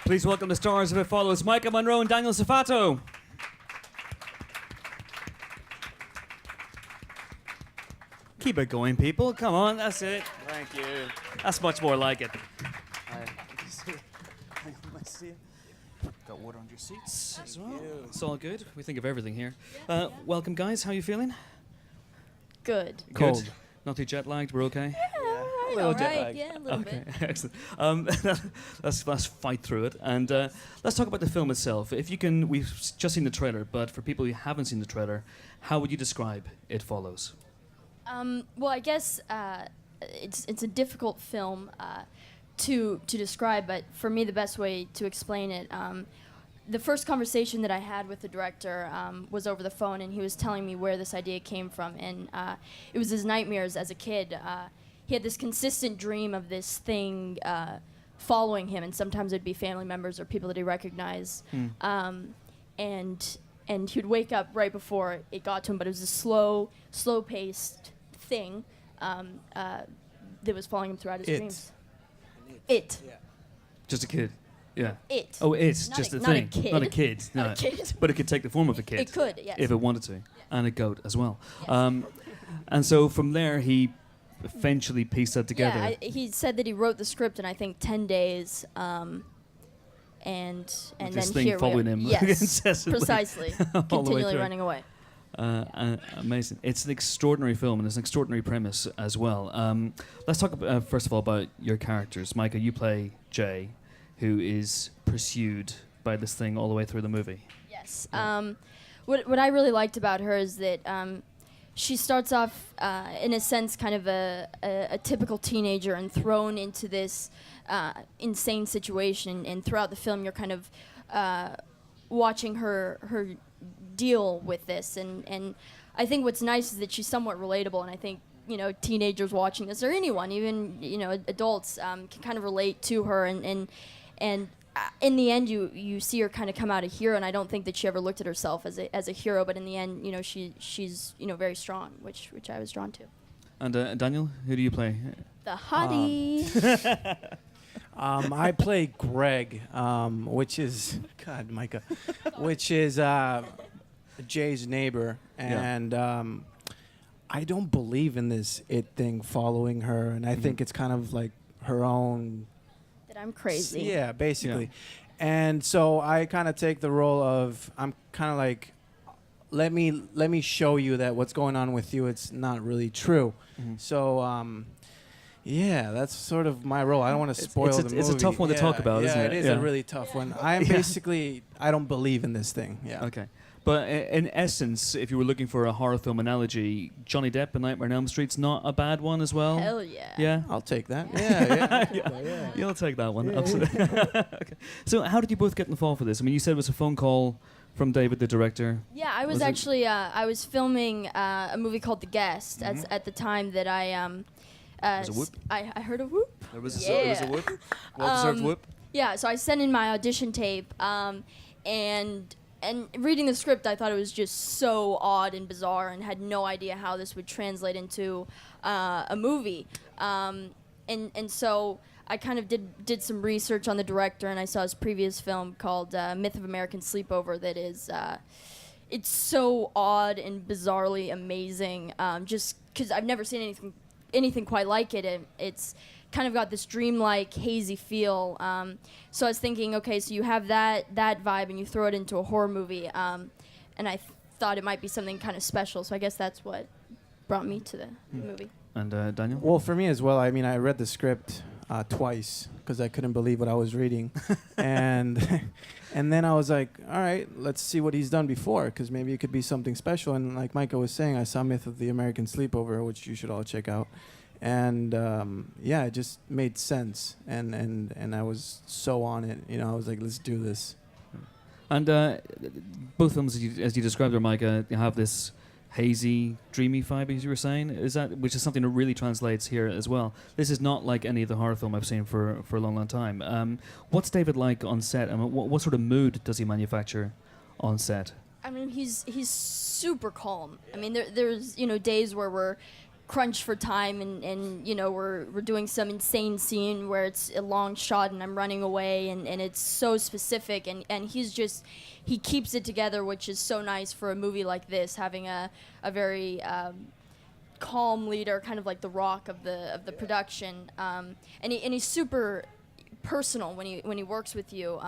Please welcome the stars of It Follows, Maika, Monroe and Daniel Zovatto. Keep it going, people. Come on, that's it. Thank you. That's much more like it. Got water on your seats as well. It's all good. We think of everything here. Welcome, guys. How are you feeling? Good. Cold. Good. Not too jet lagged. We're okay. A little jet lag. Yeah, a little bit. Excellent. Let's fight through it, and let's talk about the film itself. If you can, we've just seen the trailer, but for people who haven't seen the trailer, how would you describe It Follows? Well, I guess it's a difficult film to describe, but for me, the best way to explain it. The first conversation that I had with the director was over the phone, and he was telling me where this idea came from, and it was his nightmares as a kid. He had this consistent dream of this thing following him, and sometimes it'd be family members or people that he recognized. And he'd wake up right before it got to him, but it was a slow-paced thing that was following him throughout his dreams. It. Yeah. Just a kid. Yeah. It. Oh, it's just a thing. Not a kid. No. Not a kid. But it could take the form of a kid. It could, yes. If it wanted to. Yeah. And a goat as well. Yes. And so from there, he eventually pieced that together. Yeah, he said that he wrote the script in, I think, 10 days. And this then thing here following we are. him Yes, incessantly. precisely. All the way Continually through. running away. Amazing. It's an extraordinary film, and it's an extraordinary premise as well. Let's talk first of all about your characters. Maika, you play Jay, who is pursued by this thing all the way through the movie. Yes. What I really liked about her is that she starts off, in a sense, kind of a typical teenager and thrown into this insane situation. And throughout the film, you're kind of watching her deal with this. And I think what's nice is that she's somewhat relatable. And I think, teenagers watching this, or anyone, even, adults, can kind of relate to her. And in the end, you see her kind of come out a hero, and I don't think that she ever looked at herself as a hero. But in the end, she's very strong, which I was drawn to. And Daniel, who do you play? The hottie. I play Greg, which is Maika, which is Jay's neighbor, and I don't believe in this it thing following her, and I think it's kind of like her own. I'm crazy. Yeah, basically. Yeah. And so I kind of take the role of, I'm kind of like, let me show you that what's going on with you, it's not really true. So, yeah, that's sort of my role. I don't want to spoil the movie. It's a tough one to talk about, isn't it? It is a really tough one. I'm basically, I don't believe in this thing. Yeah. Okay. But in essence, if you were looking for a horror film analogy, Johnny Depp in Nightmare on Elm Street's not a bad one as well? Hell yeah. Yeah? I'll take that. Yeah. You'll take that one, absolutely. Okay. So how did you both get in the fall for this? I mean, you said it was a phone call from David, the director. Yeah, I was actually, I was filming a movie called The Guest at the time that I... There was a whoop. I heard a whoop. There was a whoop. Well-deserved whoop. Yeah, so I sent in my audition tape, and reading the script, I thought it was just so odd and bizarre, and had no idea how this would translate into a movie. And so I kind of did some research on the director, and I saw his previous film called Myth of American Sleepover. That is, it's so odd and bizarrely amazing. Just because I've never seen anything quite like it. It's kind of got this dreamlike, hazy feel. So I was thinking, okay, so you have that vibe, and you throw it into a horror movie, and I thought it might be something kind of special. So I guess that's what brought me to the movie. And Daniel? Well, for me as well, I mean, I read the script twice because I couldn't believe what I was reading. and then I was like, all right, let's see what he's done before, because maybe it could be something special. And like Maika was saying, I saw Myth of the American Sleepover, which you should all check out. And it just made sense, and I was so on it. I was like, let's do this. And both films, as you described, Maika, you have this hazy, dreamy vibe, as you were saying. Which is something that really translates here as well. This is not like any of the horror film I've seen for a long time. What's David like on set? I mean, what sort of mood does he manufacture on set? I mean, he's super calm. I mean, there's days where we're crunched for time, and you know, we're doing some insane scene where it's a long shot and I'm running away, and it's so specific, and he keeps it together, which is so nice for a movie like this, having a very calm leader, kind of like the Rock of the production, and he's super personal when he works with you.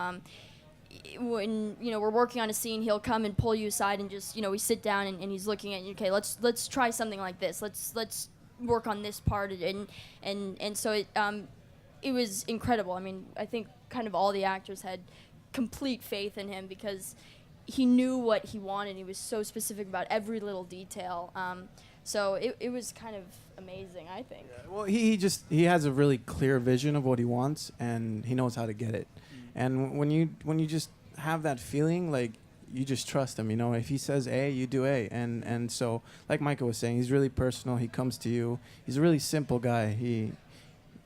When you know we're working on a scene, he'll come and pull you aside and just, you know, we sit down and he's looking at you. Okay, let's try something like this. Let's work on this part, and so it was incredible. I mean, I think kind of all the actors had complete faith in him because he knew what he wanted. He was so specific about every little detail. So it was kind of amazing, I think. Yeah, well, he has a really clear vision of what he wants, and he knows how to get it. And when you just have that feeling, like, you just trust him, you know. If he says A, you do A. And so, like Maika was saying, he's really personal. He comes to you. He's a really simple guy.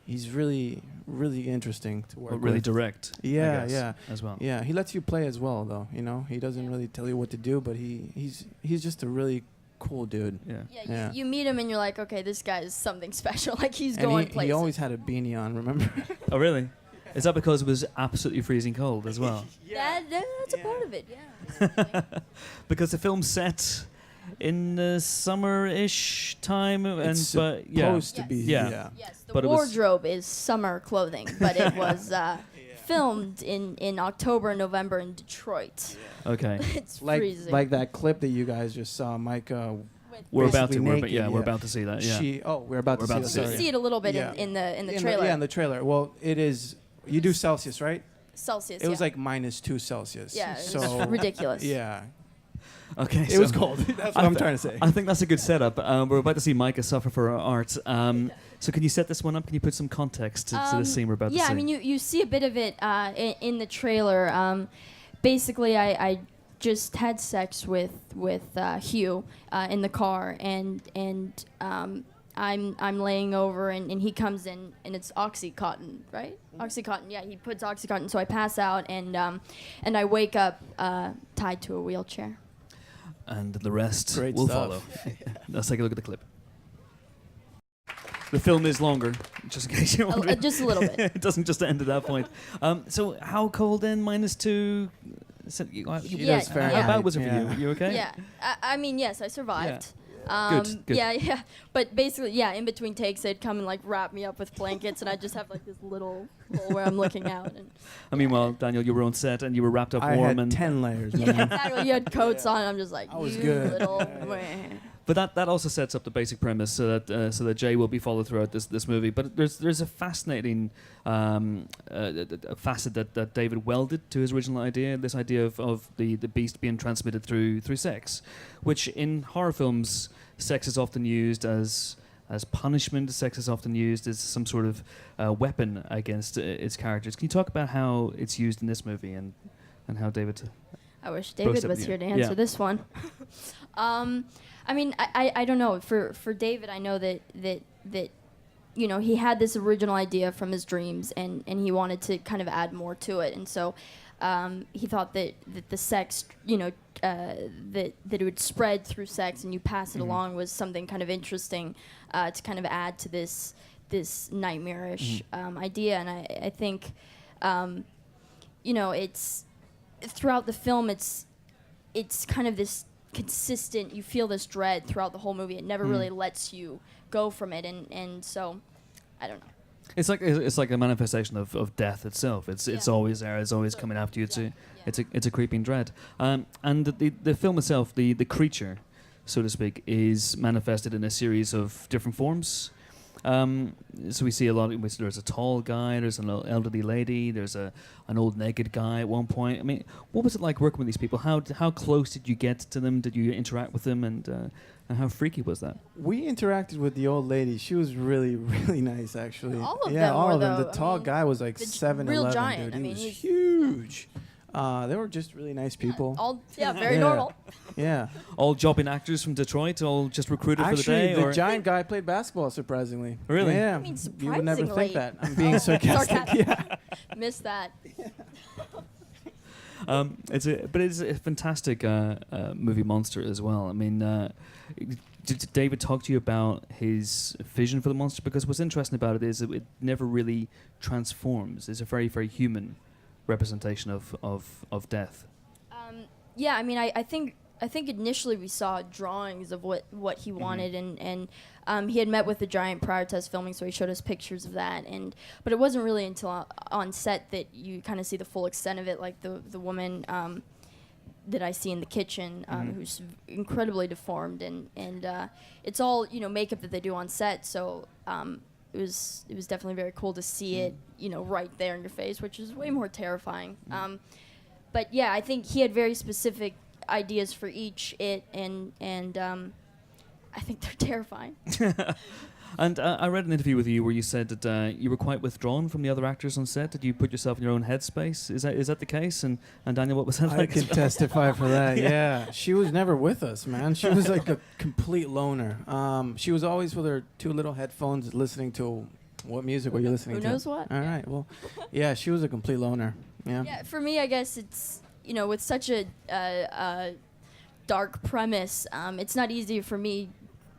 He's really, really interesting to work with. Really direct. Yeah, I guess, yeah. As well. Yeah, he lets you play as well, though. You know, he doesn't really tell you what to do, but he's just a really cool dude. Yeah, you meet him and you're like, okay, this guy is something special. Like, he's And going places. he always had a beanie on, remember? Oh, really? Is that because it was absolutely freezing cold as well? That's a part of it, yeah. Because the film's set in the summer-ish time, It's supposed to be. Yeah. Yes, the But it was- wardrobe is summer clothing, but it was filmed in October and November in Detroit. Okay. It's freezing. Like that clip that you guys just saw, Maika. We're about to. Basically We're, naked, we're about to see that. Yeah. We're about We're to about see to that. you sorry. see it a little bit Yeah. in the trailer. In the trailer. Well, it is. You do Celsius, right? Celsius. It was yeah. like -2 Celsius. Yeah, it So was ridiculous. Yeah. Okay. It was cold. That's what I'm trying to say. I think that's a good setup. We're about to see Maika suffer for her art. So can you set this one up? Can you put some context to the scene we're about to see? Yeah, I mean, you see a bit of it in the trailer. Basically, I just had sex with Hugh in the car, and I'm laying over, and he comes in, and it's OxyContin, right? OxyContin, yeah. He puts OxyContin, so I pass out, and I wake up tied to a wheelchair. And the rest Great will stuff. follow. Let's take a look at the clip. The film is longer, just in case you're wondering. Just a little bit. It doesn't just end at that point. So how cold then? -2? Yeah, does Fahrenheit. How bad was it for Yeah. you? You okay? Yeah, I mean, yes, I survived. Good. Yeah. But basically, yeah, in between takes, they'd come and like wrap me up with blankets, and I'd just have like this little hole where I'm looking out. And I mean, well, Daniel, you were on set and you were wrapped up I warm, had and 10 layers. yeah, Man. exactly. You had coats on. I'm just like, I was you good. little. but that also sets up the basic premise so that Jay will be followed throughout this movie. But there's a fascinating facet that David welded to his original idea. This idea of the beast being transmitted through sex, which in horror films, sex is often used as punishment. Sex is often used as some sort of weapon against its characters. Can you talk about how it's used in this movie and how David? I wish David was here to answer this one. I mean, I don't know. For David, I know that you know, he had this original idea from his dreams, and he wanted to kind of add more to it, and so he thought that the sex, you know, that it would spread through sex and you pass it along was something kind of interesting to kind of add to this nightmarish idea, and I think you know, it's throughout the film, it's kind of this consistent, you feel this dread throughout the whole movie. It never really lets you go from it, and so I don't know. It's like a manifestation of death itself. It's always there. It's always coming after you. It's a creeping dread. And the film itself, the creature, so to speak, is manifested in a series of different forms. So we see a lot. There's a tall guy. There's an elderly lady. There's an old naked guy at one point. I mean, what was it like working with these people? How close did you get to them? Did you interact with them? And how freaky was that? We interacted with the old lady. She was really, really nice, actually. All of yeah, them all were, of them. though. The I tall mean, guy was like the 7'11", real dude. giant. I He mean, was he's huge. They were just really nice people. Very Yeah. normal. Yeah. All jobbing actors from Detroit, all just recruited Actually, for the day? the or giant guy played basketball, surprisingly. Really? Yeah. I mean, You would never surprisingly. think that. I'm being sarcastic. Sarcastic. Yeah. Missed that. But it's a fantastic movie monster as well. I mean, did David talk to you about his vision for the monster? Because what's interesting about it is it never really transforms. It's a very, very human representation of death. Yeah, I mean, I think initially we saw drawings of what he wanted, and he had met with the giant prior to us filming, so he showed us pictures of that. But it wasn't really until on set that you kind of see the full extent of it, like the woman that I see in the kitchen, who's incredibly deformed, and it's all makeup that they do on set. So it was definitely very cool to see it right there in your face, which is way more terrifying. But yeah, I think he had very specific ideas for each and I think they're terrifying. And I read an interview with you where you said that you were quite withdrawn from the other actors on set. Did you put yourself in your own headspace? Is that the case? And Daniel, what was that like? I can testify for that. Yeah, she was never with us, man. She was like a complete loner. She was always with her two little headphones, listening to what music were you listening to? Who knows what? All right. Well, yeah, she was a complete loner. Yeah. Yeah, for me, I guess it's with such a dark premise, it's not easy for me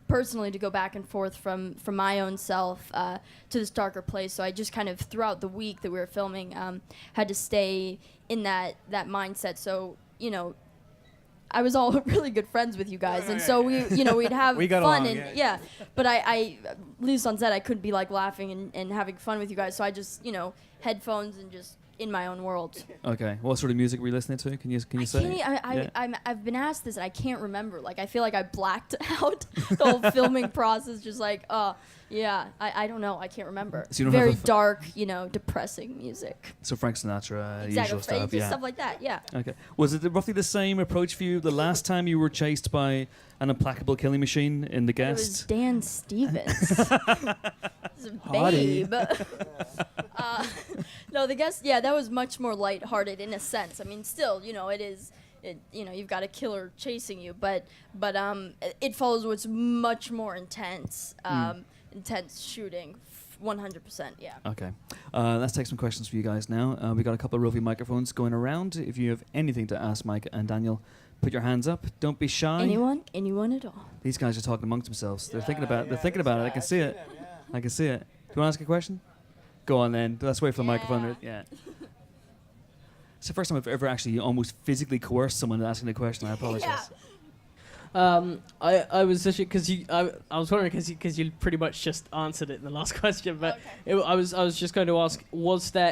personally to go back and forth from my own self to this darker place. So I just kind of throughout the week that we were filming had to stay in that mindset. So I was all really good friends with you guys, and so we'd have we got fun along, and yeah. But I at least on set I couldn't be like laughing and having fun with you guys. So I just headphones and just in my own world. Okay. What sort of music were you listening to? Can you say? I've been asked this and I can't remember. Like I feel like I blacked out the whole filming process. Just like, yeah, I don't know. I can't remember. So you don't very have dark, depressing music. So Frank Sinatra, Exactly. usual stuff. Yeah. Stuff like that. Yeah. Okay. Was it roughly the same approach for you the last time you were chased by an implacable killing machine in The Guest? It was Dan Stevens. Hottie. Babe. No, The Guest. Yeah, that was much more lighthearted in a sense. I mean, still, it is. You've got a killer chasing you, but it follows what's much more intense. Intense shooting, 100%. Yeah. Okay. Let's take some questions for you guys now. We got a couple of roving microphones going around. If you have anything to ask Mike and Daniel, put your hands up. Don't be shy. Anyone at all. These guys are talking amongst themselves. They're thinking about it. I can see it. I can see it. Do you want to ask a question? Go on then. Let's wait for the microphone. Yeah. It's the first time I've ever actually almost physically coerced someone into asking a question. I apologize. Yeah. I was actually I was wondering because you pretty much just answered it in the last question, but okay. I was just going to ask,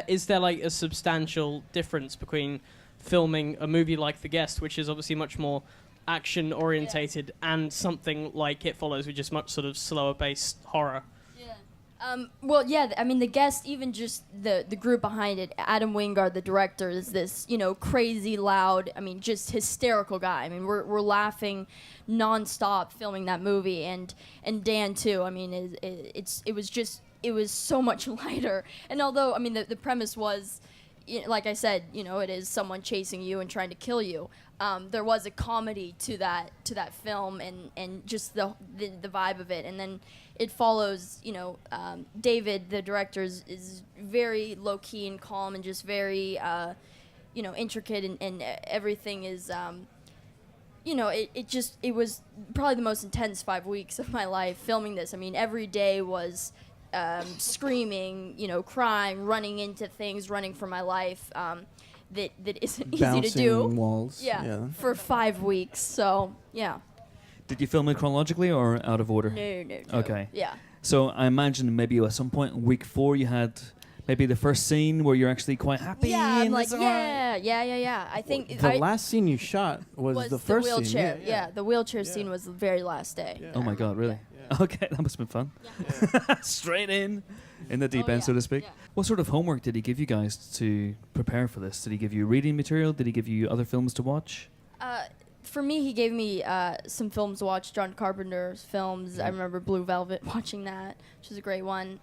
is there like a substantial difference between filming a movie like The Guest, which is obviously much more action orientated, and something like It Follows, which is much sort of slower paced horror? Well, yeah, I mean, The Guest, even just the group behind it, Adam Wingard, the director, is this, crazy, loud, I mean, just hysterical guy. I mean, we're laughing nonstop filming that movie, and Dan, too. I mean, it was so much lighter. And although, I mean, the premise was, like I said, it is someone chasing you and trying to kill you. There was a comedy to that film and just the vibe of it. And then It Follows, David, the director, is very low-key and calm and just very, intricate and everything is, it was probably the most intense 5 weeks of my life filming this. I mean, every day was screaming, crying, running into things, running for my life. That isn't easy to do. Walls. Yeah, for 5 weeks. So yeah. Did you film it chronologically or out of order? No. Okay. Yeah. So I imagine maybe at some point in week 4 you had maybe the first scene where you're actually quite happy. Yeah, I'm and like, it's all right. yeah. I think The last scene you shot was the first wheelchair. scene. Yeah, the wheelchair scene was the very last day. Yeah. Oh my God, really? Yeah. Okay, that must have been fun. Yeah. Straight in the deep Oh, end, yeah, so to speak. yeah. What sort of homework did he give you guys to prepare for this? Did he give you reading material? Did he give you other films to watch? For me, he gave me some films to watch, John Carpenter's films. I remember Blue Velvet, watching that, which was a great one.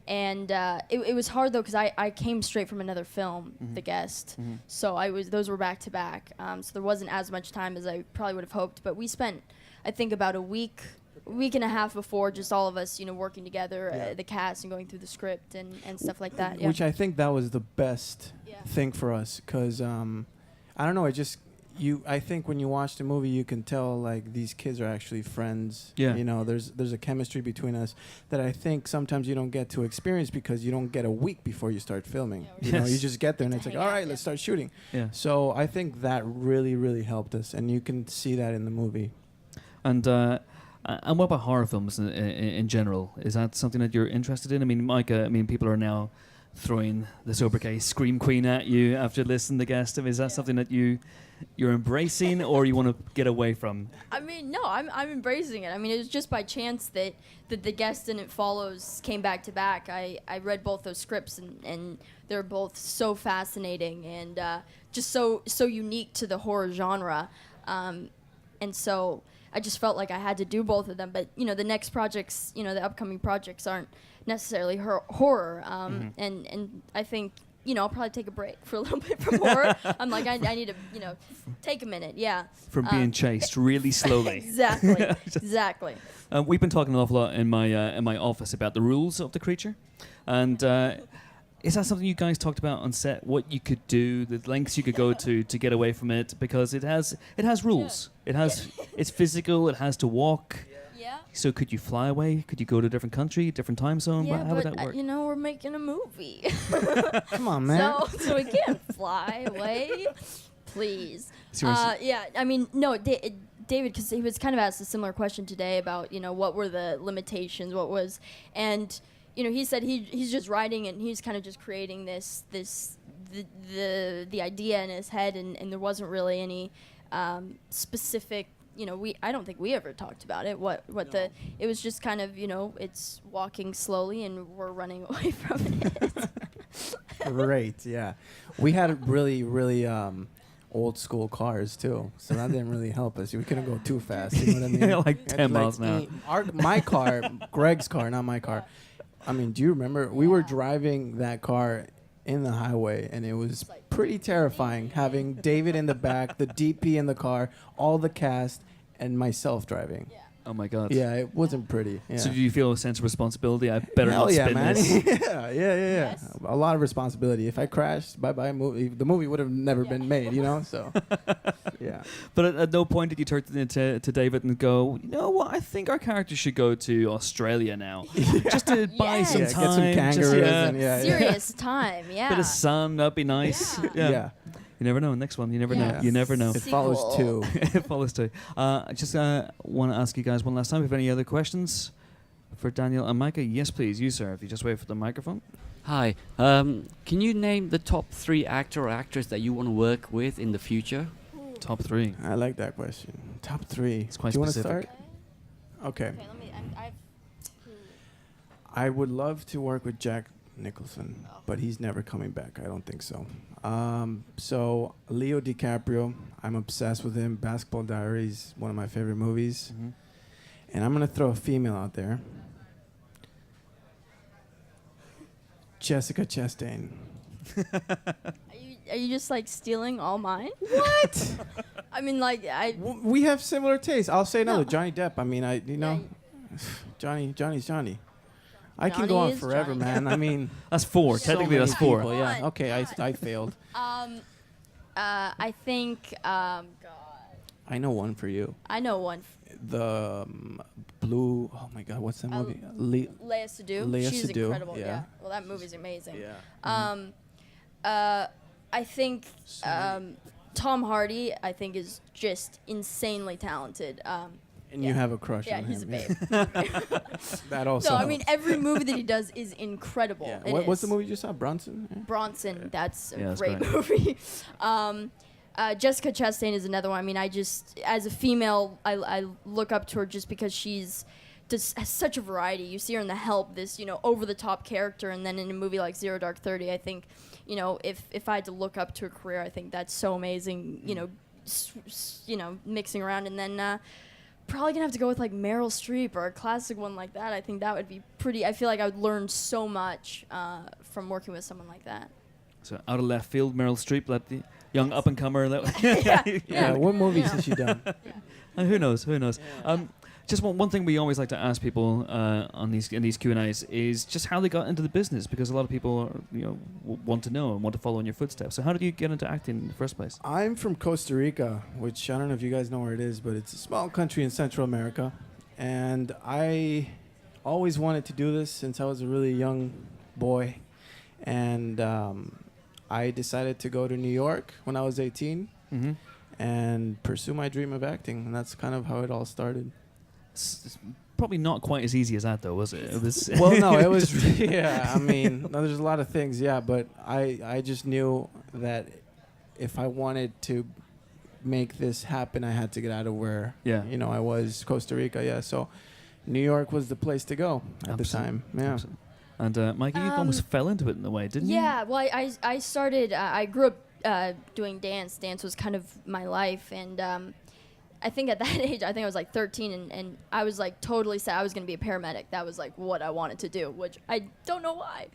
And it was hard, though, because I came straight from another film, The Guest. So those were back to back. So there wasn't as much time as I probably would have hoped. But we spent, I think, about a week week and a half before, just all of us, working together, Yeah. the cast, and going through the script and stuff like that. Yeah. Which I think that was the best Yeah. thing for us, because I don't know. I think when you watch the movie, you can tell like these kids are actually friends. Yeah. There's a chemistry between us that I think sometimes you don't get to experience because you don't get a week before you start filming. Yes. You just get there and To it's like, hang all out, right, yeah. let's start shooting. Yeah. So I think that really, really helped us, and you can see that in the movie. And what about horror films in general? Is that something that you're interested in? I mean, Micah, people are now throwing the sobriquet Scream Queen at you after listening to Guest. Is that something that you're embracing, or you want to get away from? I mean, no, I'm embracing it. I mean, it was just by chance that The Guest and It Follows came back to back. I read both those scripts, and they're both so fascinating and just so unique to the horror genre. And so I just felt like I had to do both of them. But, the next projects, the upcoming projects aren't necessarily horror. And I think, I'll probably take a break for a little bit from horror. I'm like, I need to, take a minute. Yeah. From being chased really slowly. Exactly. We've been talking an awful lot in my office about the rules of the creature, and is that something you guys talked about on set? What you could do, the lengths you could go to get away from it, because it has rules. It's physical. It has to walk. Yeah. So could you fly away? Could you go to a different country, different time zone? Yeah, How would but that work? we're making a movie. Come on, man. So we can't fly away, please. Seriously. Yeah, I mean, no, David, because he was kind of asked a similar question today about, what were the limitations, and, he said he's just writing and he's kind of just creating the idea in his head, and there wasn't really any specific, I don't think we ever talked about it. It was just kind of, it's walking slowly and we're running away from it. Great, yeah. We had really, really old school cars too, so that didn't really help us. We couldn't go too fast. You know what I mean? Like 10 miles an hour. My car, Greg's car, not my car. I mean, do you remember? We were driving that car in the highway, and it was pretty terrifying having David in the back, the DP in the car, all the cast, and myself driving. Yeah. Oh my God. Yeah, it wasn't pretty. Yeah. So do you feel a sense of responsibility? I better Hell not yeah, spin man. this. yeah. Yes. A lot of responsibility. If I crashed, bye-bye movie. The movie would have never been made, So, yeah. But at no point did you turn to David and go, you know what, I think our character should go to Australia now. Just to buy Yes. some Yeah, time. get some kangaroos just, and yeah. Serious time, yeah. Bit of sun, that'd be nice. Yeah. You never know. Next one, you never Yeah. know. You never know. It follows Sequel. too. It follows too. I just want to ask you guys one last time. If any other questions for Daniel and Maika? Yes, please. You, sir. If you just wait for the microphone. Hi. Can you name the top 3 actor or actress that you want to work with in the future? Top 3. I like that question. Top 3. It's quite Do you want to specific. start? Okay. Okay, let me. I've. I would love to work with Jack Nicholson, but he's never coming back. I don't think so. So Leo DiCaprio, I'm obsessed with him. Basketball Diaries, one of my favorite movies. Mm-hmm. And I'm gonna throw a female out there. Jessica Chastain. Are you just like stealing all mine? What? I mean, like We have similar tastes. I'll say another. No. Johnny Depp. I mean, Johnny's Johnny. I can go Johnny on is forever, Johnny. man. I mean, That's 4. so Technically, many that's 4. people, yeah. Come on, Okay, I failed. I think. God, I know one for you. I know one. The blue. Oh my God, what's that movie? Leia Sadu. Leia She's Sadu, incredible. yeah. Yeah. Well, that movie's amazing. Yeah. I think Tom Hardy. I think is just insanely talented. And you have a crush Yeah, on he's a him. babe. That also. So I mean, every movie that he does is incredible. Yeah. It What's the is. movie you just saw? Bronson. Yeah. Bronson. That's a Yeah, that's great great. movie. Jessica Chastain is another one. I mean, as a female, I look up to her just because has such a variety. You see her in The Help, this over the top character, and then in a movie like Zero Dark 30, I think if I had to look up to her career, I think that's so amazing. Mixing around, and then probably gonna have to go with like Meryl Streep or a classic one like that. I think that would be pretty. I feel like I would learn so much from working with someone like that. So out of left field, Meryl Streep, let the young up-and-comer. Yeah. Yeah. What movies Yeah. has she done? Who knows? Who knows? Just one thing we always like to ask people on these Q&As is just how they got into the business, because a lot of people want to know and want to follow in your footsteps. So how did you get into acting in the first place? I'm from Costa Rica, which I don't know if you guys know where it is, but it's a small country in Central America. And I always wanted to do this since I was a really young boy. And I decided to go to New York when I was 18 and pursue my dream of acting. And that's kind of how it all started. It's probably not quite as easy as that, though, was it? It was Well, no, it was, yeah, I mean, there's a lot of things, yeah, but I just knew that if I wanted to make this happen, I had to get out of where, I was, Costa Rica, yeah, so New York was the place to go at the time, yeah. Absolutely. And Mike, you almost fell into it in a way, didn't you? Yeah, well, I started, I grew up doing dance. Dance was kind of my life, and I think at that age, I think I was like 13, and I was like totally set I was going to be a paramedic. That was like what I wanted to do, which I don't know why.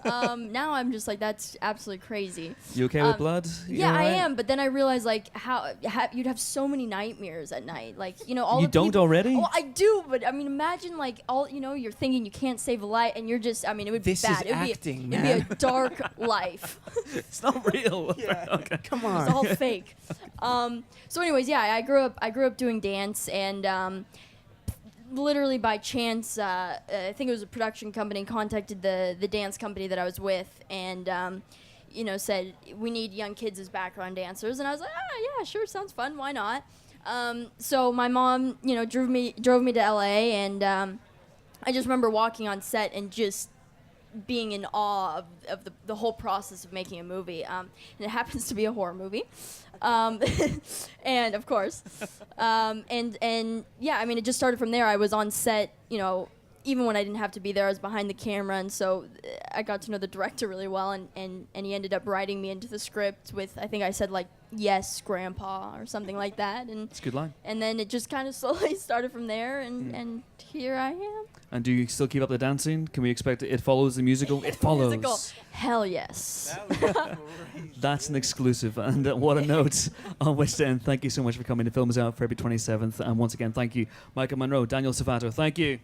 Now I'm just like, that's absolutely crazy. You okay with blood? Yeah, I am, but then I realized like how you'd have so many nightmares at night. Like, all you the don't people, already? Oh, I do, but I mean, imagine like you're thinking you can't save a life, and you're just, I mean, it would be bad. It'd be a dark life. It's not real. Yeah. Okay. Come on. It's all fake. So anyways, yeah, I grew up doing dance, and literally by chance, I think it was a production company contacted the dance company that I was with, and said we need young kids as background dancers, and I was like, yeah, sure, sounds fun, why not? So my mom, drove me to LA, and I just remember walking on set and just being in awe of the whole process of making a movie. And it happens to be a horror movie. And of course, and yeah, I mean, it just started from there. I was on set, even when I didn't have to be there, I was behind the camera, and so I got to know the director really well, and he ended up writing me into the script with, I think I said like, yes, Grandpa, or something like that. And it's a good line. And then it just kind of slowly started from there, and here I am. And do you still keep up the dancing? Can we expect It Follows the musical? It follows. Musical. Hell yes. That's an exclusive, and what a note on which to end. Thank you so much for coming. The film is out February 27th, and once again, thank you, Maika Monroe, Daniel Zovatto. Thank you.